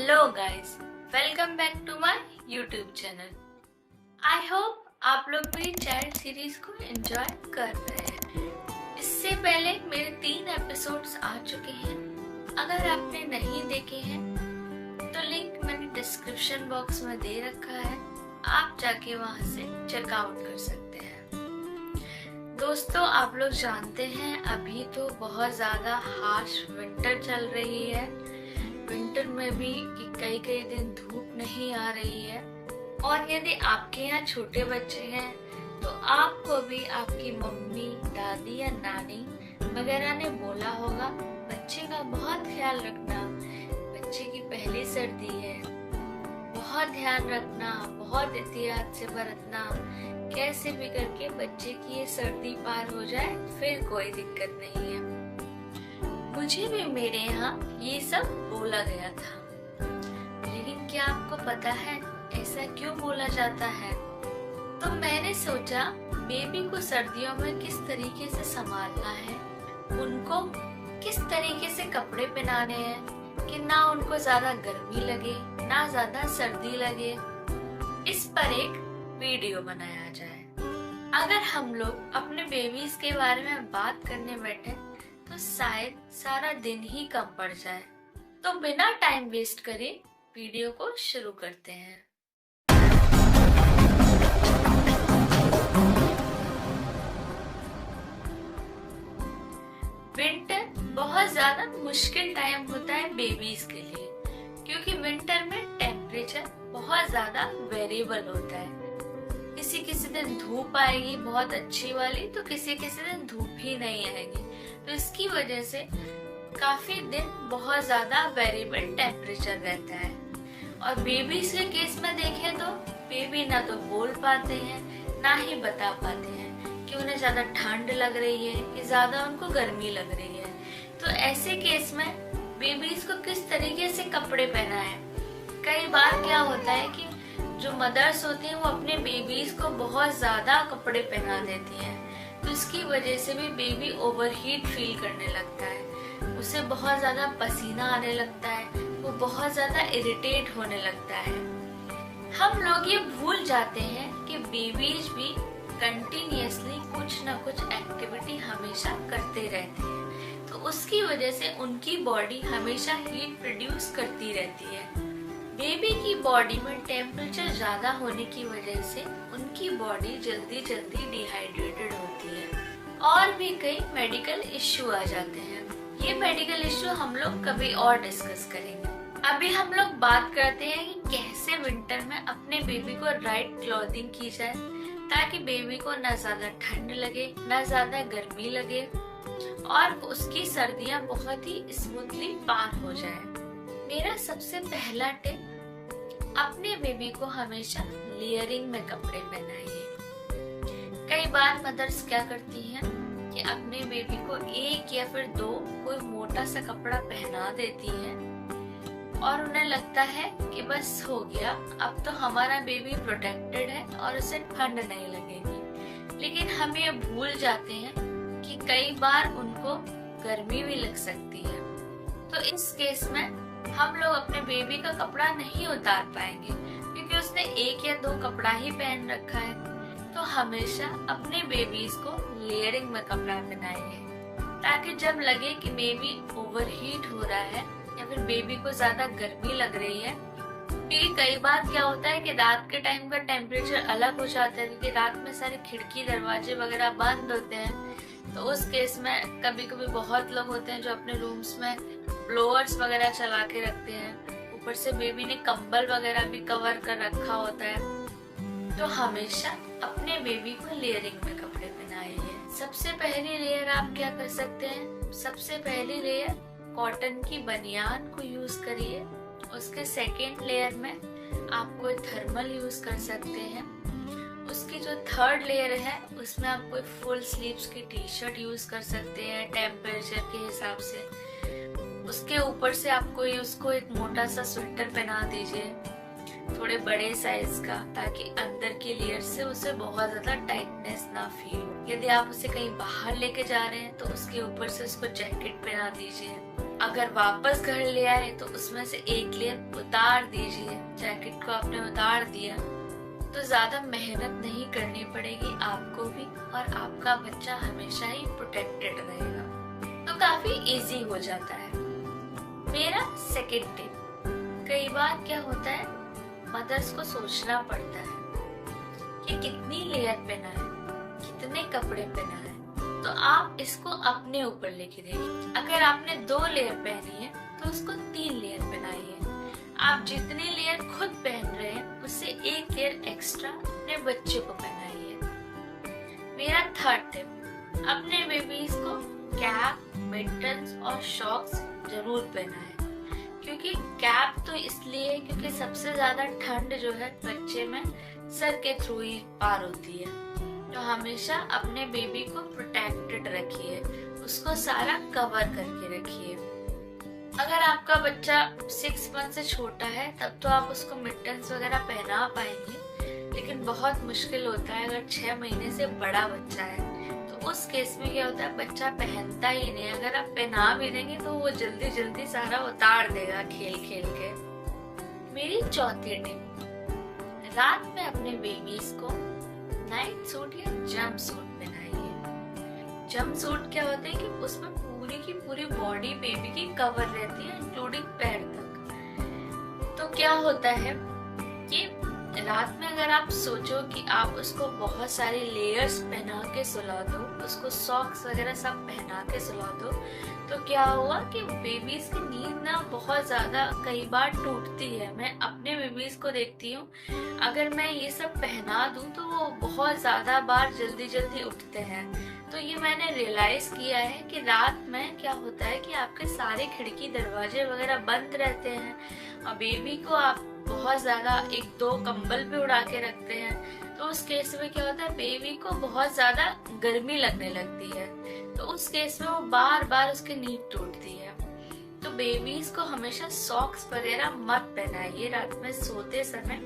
Hello guys, welcome back to my YouTube channel. I hope आप लोग मेरी child series को एंजॉय कर रहे हैं। इससे पहले मेरे 3 एपिसोड्स आ चुके हैं। अगर आपने नहीं देखे हैं तो लिंक मैंने डिस्क्रिप्शन बॉक्स में दे रखा है, आप जाके वहां से चेकआउट कर सकते हैं। दोस्तों, आप लोग जानते हैं अभी तो बहुत ज्यादा हार्श विंटर चल रही है। विंटर में भी कई कई दिन धूप नहीं आ रही है, और यदि आपके यहाँ छोटे बच्चे हैं तो आपको भी आपकी मम्मी, दादी या नानी वगैरह ने बोला होगा बच्चे का बहुत ख्याल रखना, बच्चे की पहली सर्दी है, बहुत ध्यान रखना, बहुत एहतियात से बरतना, कैसे भी करके बच्चे की ये सर्दी पार हो जाए फिर कोई दिक्कत नहीं है। मुझे भी मेरे यहाँ ये सब बोला गया था, लेकिन क्या आपको पता है ऐसा क्यों बोला जाता है? तो मैंने सोचा बेबी को सर्दियों में किस तरीके से संभालना है, उनको किस तरीके से कपड़े पहनाने हैं कि ना उनको ज्यादा गर्मी लगे ना ज्यादा सर्दी लगे, इस पर एक वीडियो बनाया जाए। अगर हम लोग अपने बेबीज के बारे में बात करने बैठे तो शायद सारा दिन ही कम पड़ जाए। तो बिना टाइम वेस्ट करे वीडियो को शुरू करते हैं। विंटर बहुत ज्यादा मुश्किल टाइम होता है बेबीज के लिए, क्योंकि विंटर में टेम्परेचर बहुत ज्यादा वेरिएबल होता है। किसी किसी दिन धूप आएगी बहुत अच्छी वाली, तो किसी किसी दिन धूप ही नहीं आएगी। तो इसकी वजह से काफी दिन बहुत ज्यादा वेरिएबल टेम्परेचर रहता है। और बेबीज के केस में देखें तो बेबी ना तो बोल पाते हैं ना ही बता पाते हैं कि उन्हें ज्यादा ठंड लग रही है कि ज्यादा उनको गर्मी लग रही है। तो ऐसे केस में बेबीज को किस तरीके से कपड़े पहना है, कई बार क्या होता है कि जो मदर्स होती हैं वो अपने बेबीज को बहुत ज्यादा कपड़े पहना देती हैं, तो इसकी वजह से भी बेबी ओवरहीट फील करने लगता है, उसे बहुत ज्यादा पसीना आने लगता है, वो बहुत ज्यादा इरिटेट होने लगता है। हम लोग ये भूल जाते हैं कि बेबीज भी कंटिन्यूअसली कुछ ना कुछ एक्टिविटी हमेशा करते रहते हैं, तो उसकी वजह से उनकी बॉडी हमेशा हीट प्रोड्यूस करती रहती है। बेबी की बॉडी में टेम्परेचर ज्यादा होने की वजह से उनकी बॉडी जल्दी जल्दी डिहाइड्रेटेड होती है, और भी कई मेडिकल इश्यू आ जाते हैं। ये मेडिकल इश्यू हम लोग कभी और डिस्कस करेंगे। अभी हम लोग बात करते हैं कि कैसे विंटर में अपने बेबी को राइट क्लॉथिंग की जाए, ताकि बेबी को न ज्यादा ठंड लगे न ज्यादा गर्मी लगे, और उसकी सर्दियाँ बहुत ही स्मूथली पार हो जाए। मेरा सबसे पहला टिप, अपने बेबी को हमेशा लेयरिंग में कपड़े पहनाइए। कई बार मदर्स क्या करती हैं कि अपने बेबी को एक या फिर 2 कोई मोटा सा कपड़ा पहना देती हैं, और उन्हें लगता है कि बस हो गया, अब तो हमारा बेबी प्रोटेक्टेड है और उसे ठंड नहीं लगेगी। लेकिन हम ये भूल जाते हैं कि कई बार उनको गर्मी भी लग सकती है। तो इस केस में हम लोग अपने बेबी का कपड़ा नहीं उतार पाएंगे, क्योंकि उसने 1 या 2 कपड़ा ही पहन रखा है। तो हमेशा अपने बेबीज को लेयरिंग में कपड़ा पहनाइए, ताकि जब लगे कि बेबी ओवरहीट हो रहा है या फिर बेबी को ज्यादा गर्मी लग रही है, क्योंकि कई बार क्या होता है कि रात के टाइम का टेम्परेचर अलग हो जाता है, क्योंकि रात में सारे खिड़की दरवाजे वगैरह बंद होते हैं। तो उस केस में कभी कभी बहुत लोग होते हैं जो अपने रूम्स में ब्लोअर्स वगैरह चला के रखते हैं, ऊपर से बेबी ने कंबल वगैरह भी कवर कर रखा होता है। तो हमेशा अपने बेबी को लेयरिंग में कपड़े पहनाइए। सबसे पहली लेयर आप क्या कर सकते हैं, सबसे पहली लेयर कॉटन की बनियान को यूज करिए। उसके सेकेंड लेयर में आप कोई थर्मल यूज कर सकते हैं। उसकी जो थर्ड लेयर है उसमें आप कोई फुल स्लीव्स की टी शर्ट यूज कर सकते हैं टेम्परेचर के हिसाब से। उसके ऊपर से आपको उसको एक मोटा सा स्वेटर पहना दीजिए, थोड़े बड़े साइज का, ताकि अंदर की लेयर से उसे बहुत ज्यादा टाइटनेस ना फील हो। यदि आप उसे कहीं बाहर लेके जा रहे हैं तो उसके ऊपर से उसको जैकेट पहना दीजिए। अगर वापस घर ले आए तो उसमें से एक लेयर उतार दीजिए। जैकेट को आपने उतार दिया तो ज्यादा मेहनत नहीं करनी पड़ेगी आपको भी, और आपका बच्चा हमेशा ही प्रोटेक्टेड रहेगा। तो काफी इजी हो जाता है। मेरा सेकंड टिप, कई बार क्या होता है मदर्स को सोचना पड़ता है कि कितनी लेयर पहना है, कितने कपड़े पहना है। तो आप इसको अपने ऊपर लेके देखिए। अगर आपने 2 लेयर पहनी है तो उसको 3 लेयर पहनाइए। आप जितने लेयर खुद पहन रहे हैं उससे 1 लेयर एक्स्ट्रा अपने बच्चे को पहनाइए। मेरा थर्ड टिप, अपने बेबीज को कैप, मिटन्स और शॉक्स जरूर पहनाएं। क्योंकि कैप तो इसलिए क्योंकि सबसे ज्यादा ठंड जो है बच्चे में सर के थ्रू ही पार होती है। तो हमेशा अपने बेबी को प्रोटेक्टेड रखिए, उसको सारा कवर करके रखिए। अगर आपका बच्चा 6 मंथ से छोटा है तब तो आप उसको मिटन्स वगैरह पहना पाएंगे, लेकिन बहुत मुश्किल होता है अगर 6 महीने से बड़ा बच्चा है। तो उस केस में क्या होता है बच्चा पहनता ही नहीं। अगर आप पहना भी देंगे तो वो जल्दी जल्दी सारा उतार देगा खेल खेल के। मेरी चौथी टिप, रात में अपने बेबीज को नाइट सूट या जंप सूट पहनाइए। जंप सूट क्या होता है कि उसमें पूरी की पूरी बॉडी बेबी की कवर रहती है, इंक्लूडिंग पैर तक। तो क्या होता है कि रात में अगर आप सोचो कि आप उसको बहुत सारे लेयर्स पहना के सुला दो, उसको सॉक्स वगैरह सब पहना के सुला दो, तो क्या हुआ कि बेबीज की नींद ना बहुत ज्यादा कई बार टूटती है। मैं अपने बेबीज को देखती हूँ, अगर मैं ये सब पहना दूं तो वो बहुत ज्यादा बार जल्दी जल्दी उठते हैं। तो ये मैंने रियलाइज किया है कि रात में क्या होता है कि आपके सारे खिड़की दरवाजे वगैरह बंद रहते हैं और बेबी को आप बहुत ज्यादा 1-2 कंबल पे उड़ा के रखते हैं। तो उस केस में क्या होता है बेबी को बहुत ज्यादा गर्मी लगने लगती है। तो उस केस में वो बार बार उसकी नींद टूटती है। तो बेबीज को हमेशा सॉक्स वगैरह मत पहनाइए रात में सोते समय।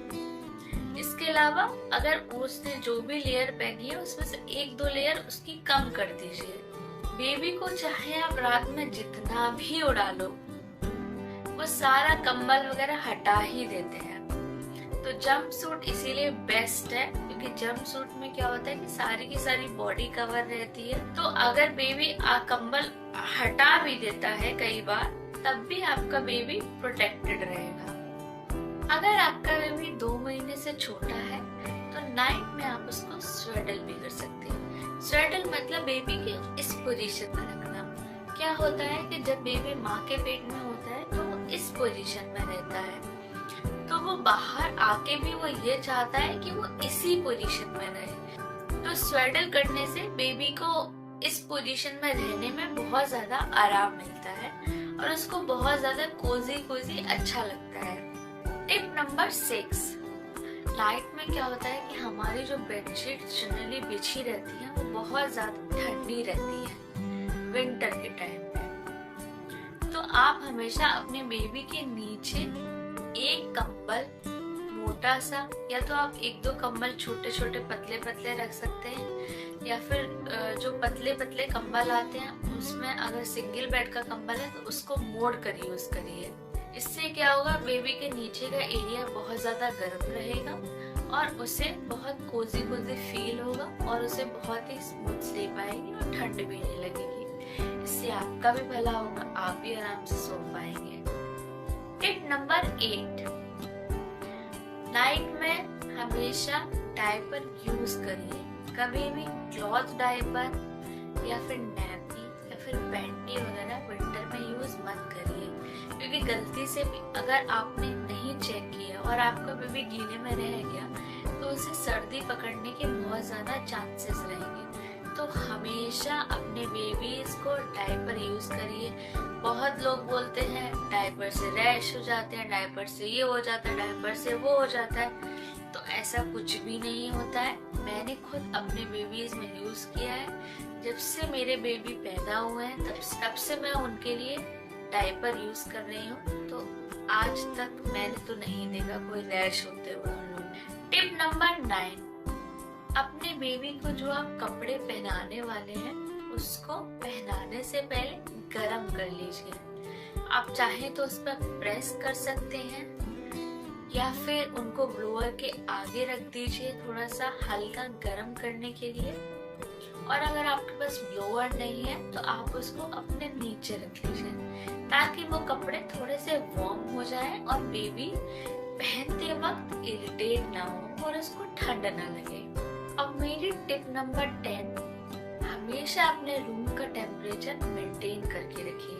इसके अलावा अगर उसने जो भी लेयर पहनी है उसमें से 1-2 लेयर उसकी कम कर दीजिए। बेबी को चाहे आप रात में जितना भी उड़ा लो वो सारा कंबल वगैरह हटा ही देते हैं। तो जंप सूट इसीलिए बेस्ट है क्योंकि जंप सूट में क्या होता है कि सारी की सारी बॉडी कवर रहती है। तो अगर बेबी कंबल हटा भी देता है कई बार तब भी आपका बेबी प्रोटेक्टेड रहेगा। अगर आपका बेबी 2 महीने से छोटा है तो नाइट में आप उसको स्वेडल भी कर सकते हैं। स्वेडल मतलब बेबी की इस पोजीशन में रखना। क्या होता है कि जब बेबी माँ के पेट में होता है तो वो इस पोजीशन में रहता है, तो वो बाहर आके भी वो ये चाहता है कि वो इसी पोजीशन में रहे। तो स्वेडल करने से बेबी को इस पोजीशन में रहने में बहुत ज्यादा आराम मिलता है और उसको बहुत ज्यादा कोजी कोजी अच्छा लगता है। टिप नंबर 6, नाइट में क्या होता है कि हमारी जो बेडशीट जनरली बिछी रहती है वो बहुत ज्यादा ठंडी रहती है विंटर के टाइम पे। तो आप हमेशा अपने बेबी के नीचे एक कंबल मोटा सा, या तो आप 1-2 कंबल छोटे छोटे पतले पतले रख सकते हैं, या फिर जो पतले पतले कंबल आते हैं उसमें अगर सिंगल बेड का कंबल है तो उसको मोड़ कर यूज करिए। इससे क्या होगा बेबी के नीचे का एरिया बहुत ज्यादा गर्म रहेगा और उसे बहुत कोजी कोजी फील होगा और उसे बहुत ही स्मूथ स्लीप आएगी और ठंड भी नहीं लगेगी। इससे आपका भी भला होगा, आप भी आराम से सो पाएंगे। टिप नंबर 8, नाइट में हमेशा डायपर यूज करिए। कभी भी क्लॉथ डायपर या फिर नैपी या फिर पैंटी वगैरह विंटर में यूज मत करिए, क्योंकि गलती से भी अगर आपने नहीं चेक किया और आपका बेबी गीले में रह गया तो उसे सर्दी पकड़ने के बहुत ज्यादा चांसेस रहेंगे। तो हमेशा अपने बेबीज को डायपर यूज करिए। बहुत लोग बोलते हैं डायपर से रैश हो जाते हैं, डायपर से ये हो जाता है, डायपर से वो हो जाता है। तो ऐसा कुछ भी नहीं होता है। मैंने खुद अपने बेबीज में यूज किया है। जब से मेरे बेबी पैदा हुए हैं तब से मैं उनके लिए डायपर यूज कर रही हूँ। तो आज तक मैंने तो नहीं देखा कोई रैश होते हुए उन लोगों में। टिप नंबर 9, अपने बेबी को जो आप कपड़े पहनाने वाले हैं उसको पहनाने से पहले गरम कर लीजिए। आप चाहें तो उस पर प्रेस कर सकते हैं या फिर उनको ब्लोअर के आगे रख दीजिए थोड़ा सा हल्का गर्म करने के लिए। और अगर आपके पास ब्लोअर नहीं है तो आप उसको अपने नीचे रख लीजिए ताकि वो कपड़े थोड़े से वार्म हो जाए और बेबी पहनते वक्त इरिटेट ना हो और उसको ठंड ना लगे। अब मेरी टिप नंबर 10, हमेशा अपने रूम का टेम्परेचर मेंटेन करके रखिए।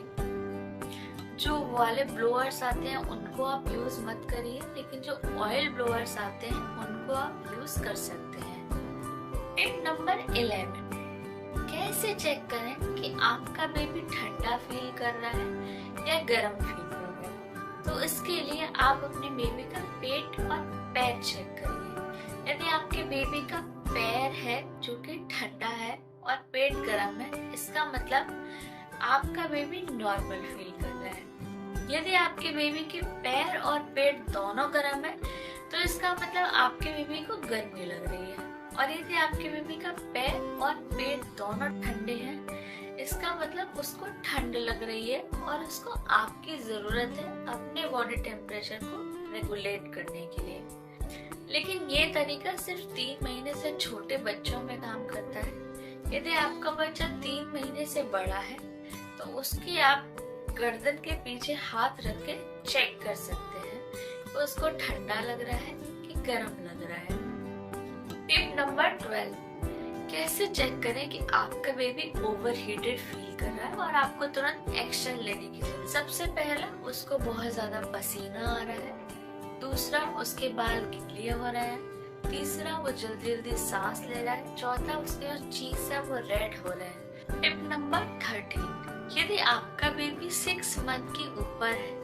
जो वाले ब्लोअर्स आते हैं उनको आप यूज मत करिए, लेकिन जो ऑयल ब्लोअर्स आते हैं उनको आप यूज कर सकते हैं। टिप नंबर 11, कैसे चेक करें कि आपका बेबी ठंडा फील कर रहा है या गर्म फील कर रहा है। तो इसके लिए आप अपने बेबी का पेट और पैर चेक करिए। यदि आपके बेबी का पैर है जो कि ठंडा है और पेट गर्म है, इसका मतलब आपका बेबी नॉर्मल फील कर रहा है। यदि आपके बेबी के पैर और पेट दोनों गर्म है तो इसका मतलब आपके बेबी को गर्मी लग रही है। और यदि आपके बेबी का पैर और पेट दोनों ठंडे हैं, इसका मतलब उसको ठंड लग रही है और उसको आपकी जरूरत है अपने बॉडी टेम्परेचर को रेगुलेट करने के लिए। लेकिन ये तरीका सिर्फ 3 महीने से छोटे बच्चों में काम करता है। यदि आपका बच्चा 3 महीने से बड़ा है तो उसकी आप गर्दन के पीछे हाथ रख के चेक कर सकते हैं कि उसको ठंडा लग रहा है कि गर्म लग रहा है। टिप नंबर 12, कैसे चेक करें कि आपका बेबी ओवरहीटेड फील कर रहा है और आपको तुरंत एक्शन लेने की जरूरत। सबसे पहला, उसको बहुत ज्यादा पसीना आ रहा है। दूसरा, उसके बाल गीले हो रहे हैं। तीसरा, वो जल्दी जल्दी सांस ले रहा है। चौथा, उसके जो चीज है वो रेड हो रहे हैं। टिप नंबर 13, यदि आपका बेबी 6 मंथ के ऊपर है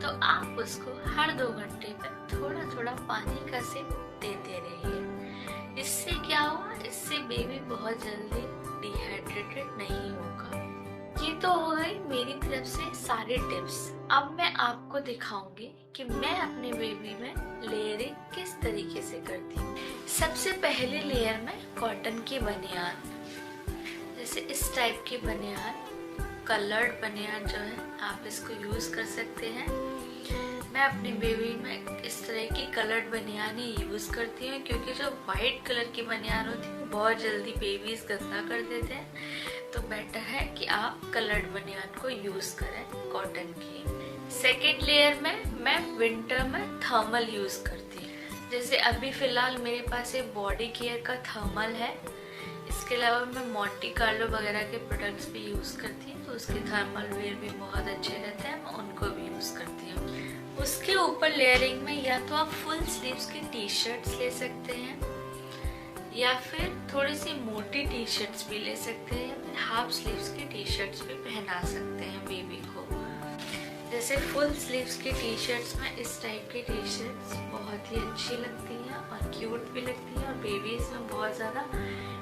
तो आप उसको हर 2 घंटे में थोड़ा थोड़ा पानी का सिप देते रहिए। इससे क्या होगा, इससे बेबी बहुत जल्दी डिहाइड्रेटेड नहीं होगा। ये तो हो गई मेरी तरफ से सारे टिप्स। अब मैं आपको दिखाऊंगी कि मैं अपने बेबी में लेयरिंग किस तरीके से करती हूँ। सबसे पहले लेयर में कॉटन की बनियान, जैसे इस टाइप की बनियान, कलर्ड बनियान जो है आप इसको यूज कर सकते हैं। मैं अपनी बेबी में इस तरह की कलर्ड बनियान ही यूज करती हूँ, क्योंकि जो व्हाइट कलर की बनियान होती है बहुत जल्दी बेबीज गंदा कर देते हैं। तो बेटर है कि आप कलर्ड बनियान को यूज करें कॉटन की। सेकेंड लेयर में मैं विंटर में थर्मल यूज करती हूँ। जैसे अभी फिलहाल मेरे पास एक बॉडी केयर का थर्मल है। इसके अलावा मैं मोंटी कार्लो वगैरह के प्रोडक्ट्स भी यूज़ करती हूँ, तो उसके थर्मल वेयर भी बहुत अच्छे रहते हैं, मैं उनको भी यूज़ करती हूँ। उसके ऊपर लेयरिंग में या तो आप फुल स्लीव्स की टी शर्ट्स ले सकते हैं या फिर थोड़ी सी मोटी टी शर्ट्स भी ले सकते हैं या फिर हाफ स्लीव्स की टी शर्ट्स भी पहना सकते हैं बेबी को। जैसे फुल स्लीव्स की टी शर्ट्स में इस टाइप की टी शर्ट्स बहुत ही अच्छी लगती हैं और क्यूट भी लगती हैं और बेबी इसमें बहुत ज़्यादा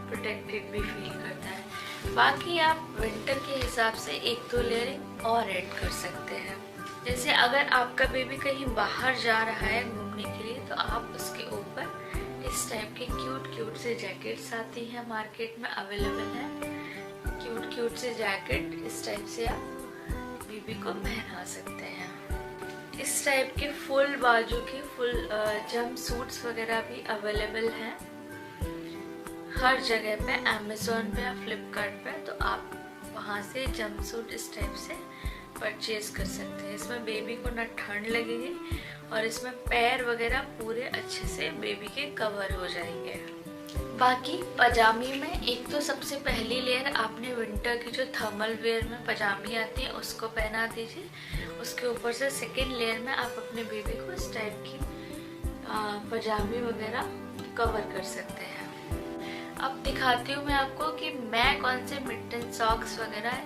प्रोटेक्टेड भी फील करता है। बाकी आप विंटर के हिसाब से 1-2 लेयरिंग और ऐड कर सकते हैं। जैसे अगर आपका बेबी कहीं बाहर जा रहा है घूमने के लिए तो आप उसके ऊपर इस टाइप के क्यूट से जैकेट्स आती हैं, मार्केट में अवेलेबल है। क्यूट से जैकेट इस टाइप से आप बेबी को पहना सकते हैं। इस टाइप के फुल बाजू के फुल जंप सूट्स वगैरह भी अवेलेबल हैं हर जगह पे, अमेज़न पे या फ्लिपकार्ट पे, तो आप वहाँ से जंप सूट इस टाइप से परचेज कर सकते हैं। इसमें बेबी को ना ठंड लगेगी और इसमें पैर वगैरह पूरे अच्छे से बेबी के कवर हो जाएंगे। बाकी पजामी में एक तो सबसे पहली लेयर आपने विंटर की जो थर्मल वेयर में पजामी आती है उसको पहना दीजिए। उसके ऊपर से सेकेंड लेयर में आप अपने बेबी को इस टाइप की पजामी वगैरह कवर कर सकते हैं। अब दिखाती हूँ मैं आपको कि मैं कौन से मिटन सॉक्स वगैरह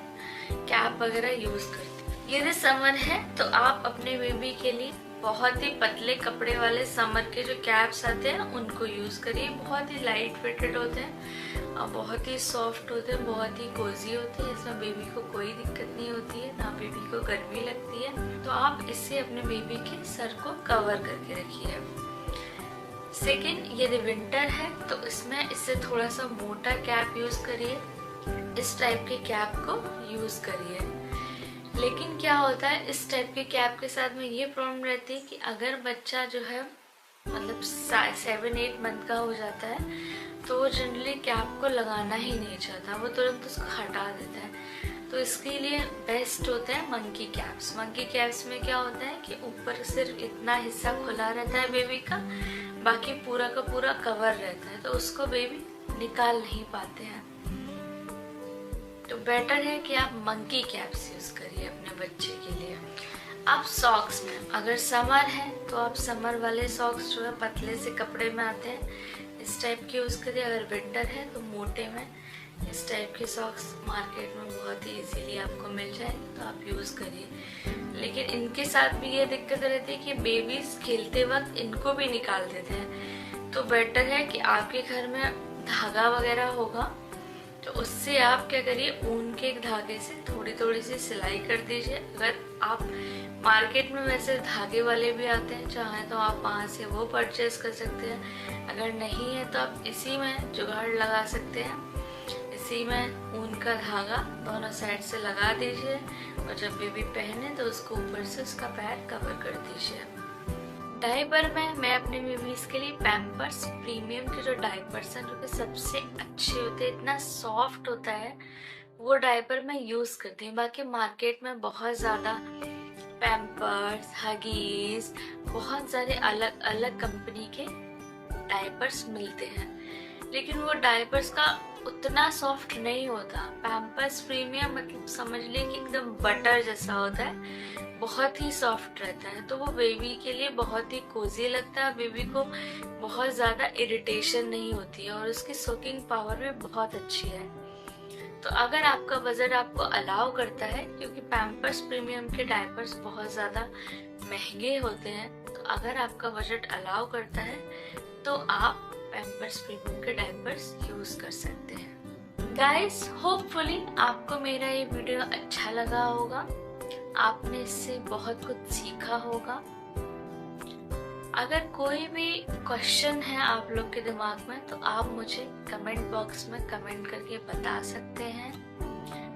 कैप वगैरह यूज करती हूँ। यदि समर है तो आप अपने बेबी के लिए बहुत ही पतले कपड़े वाले समर के जो कैप्स आते हैं उनको यूज करिए। बहुत ही लाइट फिटेड होते हैं और बहुत ही सॉफ्ट होते हैं, बहुत ही कोजी होते हैं। इसमें बेबी को कोई दिक्कत नहीं होती है, ना बेबी को गर्मी लगती है। तो आप इससे अपने बेबी के सर को कवर करके रखिए। सेकेंड, यदि विंटर है तो इसमें इससे थोड़ा सा मोटा कैप यूज करिए। इस टाइप के कैप को यूज करिए। लेकिन क्या होता है इस टाइप के कैप के साथ में ये प्रॉब्लम रहती है कि अगर बच्चा जो है मतलब 7-8 मंथ का हो जाता है तो वो जनरली कैप को लगाना ही नहीं चाहता, वो तुरंत उसको हटा देता है। तो इसके लिए बेस्ट होता है मंकी कैप्स। मंकी कैप्स में क्या होता है कि ऊपर सिर्फ इतना हिस्सा खुला रहता है बेबी का, बाकी पूरा का पूरा कवर रहता है, तो उसको बेबी निकाल नहीं पाते हैं। तो बेटर है कि आप मंकी कैप्स यूज करिए अपने बच्चे के लिए। आप सॉक्स में, अगर समर है तो आप समर वाले सॉक्स जो है पतले से कपड़े में आते हैं इस टाइप के यूज करिए। अगर विंटर है तो मोटे में इस टाइप के सॉक्स मार्केट में बहुत ही इजीली आपको मिल जाएंगे, तो आप यूज करिए। लेकिन इनके साथ भी ये दिक्कत रहती है कि बेबीज खेलते वक्त इनको भी निकाल देते हैं। तो बेटर है कि आपके घर में धागा वगैरह होगा तो उससे आप क्या करिए, ऊन के धागे से थोड़ी थोड़ी सी सिलाई कर दीजिए। अगर आप मार्केट में वैसे धागे वाले भी आते हैं, चाहें तो आप वहाँ से वो परचेज कर सकते हैं। अगर नहीं है तो आप इसी में जुगाड़ लगा सकते हैं, इसी में ऊन का धागा दोनों साइड से लगा दीजिए और जब बेबी पहने तो उसको ऊपर से उसका पैर कवर कर दीजिए। डायपर में मैं अपने बेबीज के लिए पैम्पर्स प्रीमियम के जो डायपर्स हैं जो कि सबसे अच्छे होते हैं, इतना सॉफ्ट होता है, वो डायपर मैं यूज करती हूँ। बाकी मार्केट में बहुत ज्यादा पैम्पर्स, हगीज, बहुत सारे अलग अलग कंपनी के डायपर्स मिलते हैं, लेकिन वो डायपर्स का उतना सॉफ्ट नहीं होता। पैम्पर्स प्रीमियम मतलब समझ लिए कि एकदम बटर जैसा होता है, बहुत ही सॉफ्ट रहता है, तो वो बेबी के लिए बहुत ही कोजी लगता है। बेबी को बहुत ज़्यादा इरिटेशन नहीं होती है और उसकी सोकिंग पावर भी बहुत अच्छी है। तो अगर आपका बजट आपको अलाउ करता है, क्योंकि पैम्पर्स प्रीमियम के डायपर्स बहुत ज़्यादा महंगे होते हैं, तो अगर आपका बजट अलाउ करता है तो आप पैम्पर्स प्रीमियम के डायपर्स यूज कर सकते हैं। गाइस, होपफुली आपको मेरा ये वीडियो अच्छा लगा होगा, आपने इससे बहुत कुछ सीखा होगा। अगर कोई भी क्वेश्चन है आप लोग के दिमाग में तो आप मुझे कमेंट बॉक्स में कमेंट करके बता सकते हैं।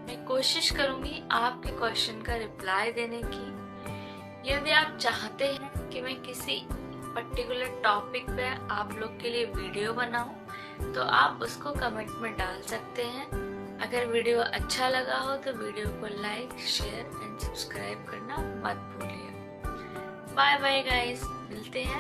मैं कोशिश करूंगी आपके क्वेश्चन का रिप्लाई देने की। यदि आप चाहते हैं कि मैं किसी पर्टिकुलर टॉपिक पे आप लोग के लिए वीडियो बनाऊं तो आप उसको कमेंट में डाल सकते हैं। अगर वीडियो अच्छा लगा हो तो वीडियो को लाइक, शेयर एंड सब्सक्राइब करना मत भूलिए। बाय बाय गाइस, मिलते हैं।